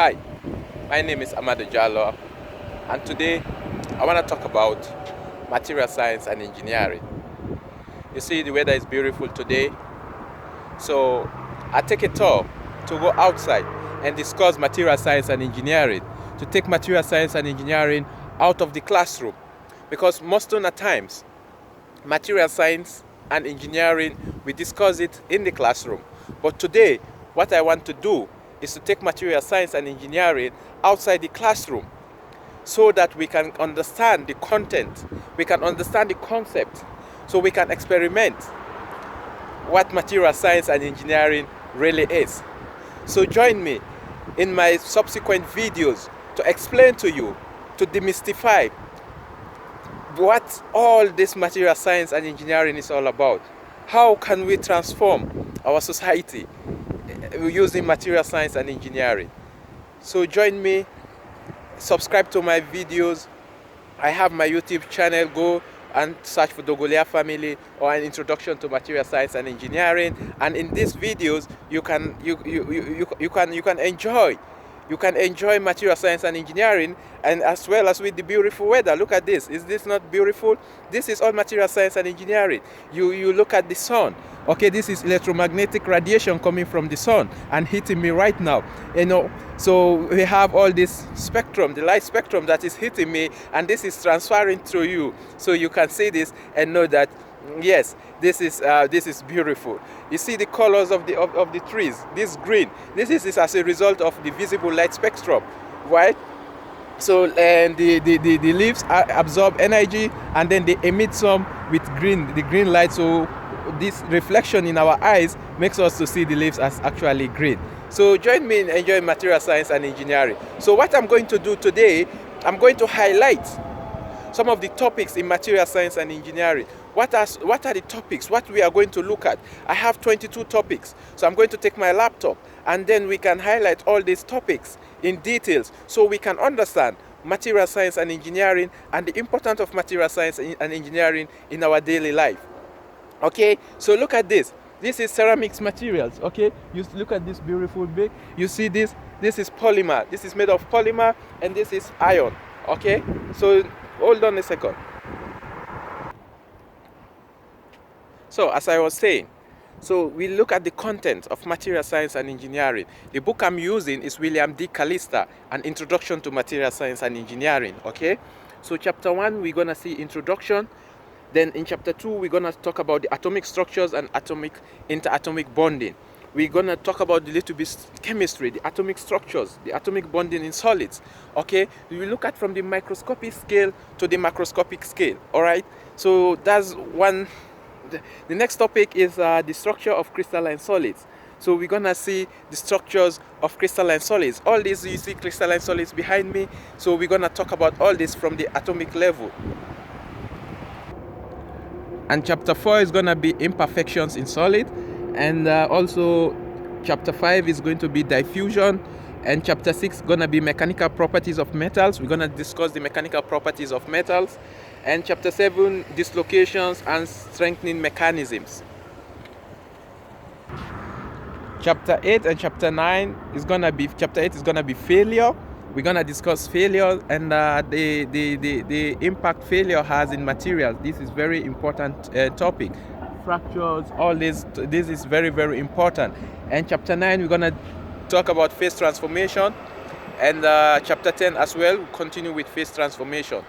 Hi, my name is Amado Jallo, and today I want to talk about material science and engineering. You see, the weather is beautiful today, so I take a tour to go outside and discuss material science and engineering, to take material science and engineering out of the classroom, because most of the times material science and engineering, we discuss it in the classroom. But today, what I want to do is to take material science and engineering outside the classroom so that we can understand the content, we can understand the concept, so we can experiment what material science and engineering really is. So join me in my subsequent videos to explain to you, to demystify what all this material science and engineering is all about. How can we transform our society using material science and engineering? So join me, subscribe to my videos. I have my YouTube channel. Go and search for Dogolia Family or an introduction to material science and engineering. And in these videos, you can enjoy material science and engineering, and as well as with the beautiful weather. Look at this. Is this not beautiful? This is all material science and engineering. You look at the sun. Okay, this is electromagnetic radiation coming from the sun and hitting me right now. So we have all this spectrum, the light spectrum that is hitting me, and this is transferring through you. So you can see this and know that yes, this is beautiful. You see the colors of the trees. This green. This is as a result of the visible light spectrum, right? So and the leaves absorb energy and then they emit some with the green light. So this reflection in our eyes makes us to see the leaves as actually green. So join me in enjoying material science and engineering. So what I'm going to do today, I'm going to highlight some of the topics in material science and engineering. What are the topics? What we are going to look at? I have 22 topics. So I'm going to take my laptop and then we can highlight all these topics in details so we can understand material science and engineering and the importance of material science and engineering in our daily life. Okay, so look at this. This is ceramics materials. Okay, you look at this beautiful big. You see this? This is polymer. This is made of polymer and this is iron. Okay, so hold on a second. So as I was saying, so we look at the content of material science and engineering. The book I'm using is William D. Callista, An Introduction to Material Science and Engineering. Okay, so chapter 1 we're gonna see introduction. Then in chapter 2 we're gonna talk about the atomic structures and interatomic bonding. We're gonna talk about the little bit chemistry, the atomic structures, the atomic bonding in solids. Okay, we look at from the microscopic scale to the macroscopic scale. All right, so that's one. The next topic is the structure of crystalline solids. So we're gonna see the structures of crystalline solids. All these, you see crystalline solids behind me. So we're gonna talk about all this from the atomic level. And chapter 4 is gonna be imperfections in solid, and also chapter 5 is going to be diffusion, and chapter 6 is gonna be mechanical properties of metals. We're gonna discuss the mechanical properties of metals. And chapter 7, dislocations and strengthening mechanisms. Chapter 8 and chapter 9 is gonna be, chapter 8 is gonna be failure. We're gonna discuss failure and the impact failure has in materials. This is very important topic. Fractures, all this is very, very important. And chapter 9 we're gonna talk about phase transformation, and chapter 10 as well we'll continue with phase transformation.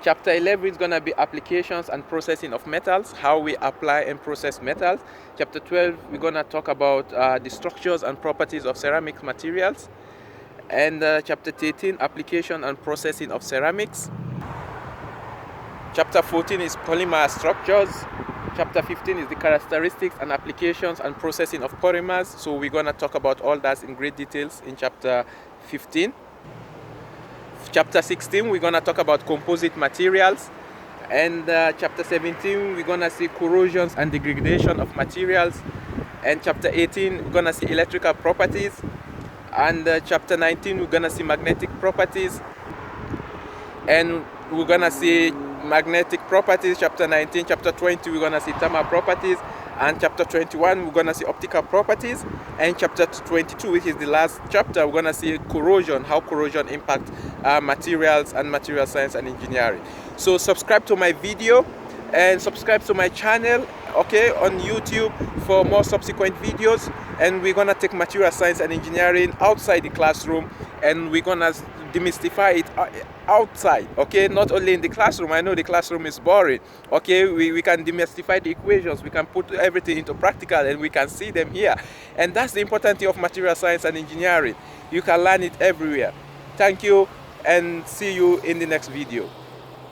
Chapter 11 is going to be applications and processing of metals, how we apply and process metals. Chapter 12, we're going to talk about the structures and properties of ceramic materials. And chapter 13, application and processing of ceramics. Chapter 14 is polymer structures. Chapter 15 is the characteristics and applications and processing of polymers. So we're going to talk about all that in great details in chapter 15. Chapter 16, we're going to talk about composite materials. And chapter 17, we're going to see corrosions and degradation of materials. And chapter 18, we're going to see electrical properties. And chapter 19, we're going to see magnetic properties. And we're going to see magnetic properties, chapter 19. Chapter 20, we're going to see thermal properties. And chapter 21, we're gonna see optical properties. And chapter 22, which is the last chapter, we're gonna see corrosion, how corrosion impacts materials and material science and engineering. So subscribe to my video and subscribe to my channel, okay, on YouTube for more subsequent videos. And we're gonna take material science and engineering outside the classroom, and we're gonna demystify it outside, okay, not only in the classroom. I know the classroom is boring, okay. We can demystify the equations, we can put everything into practical, and we can see them here. And that's the important thing of material science and engineering. You can learn it everywhere. Thank you, and see you in the next video.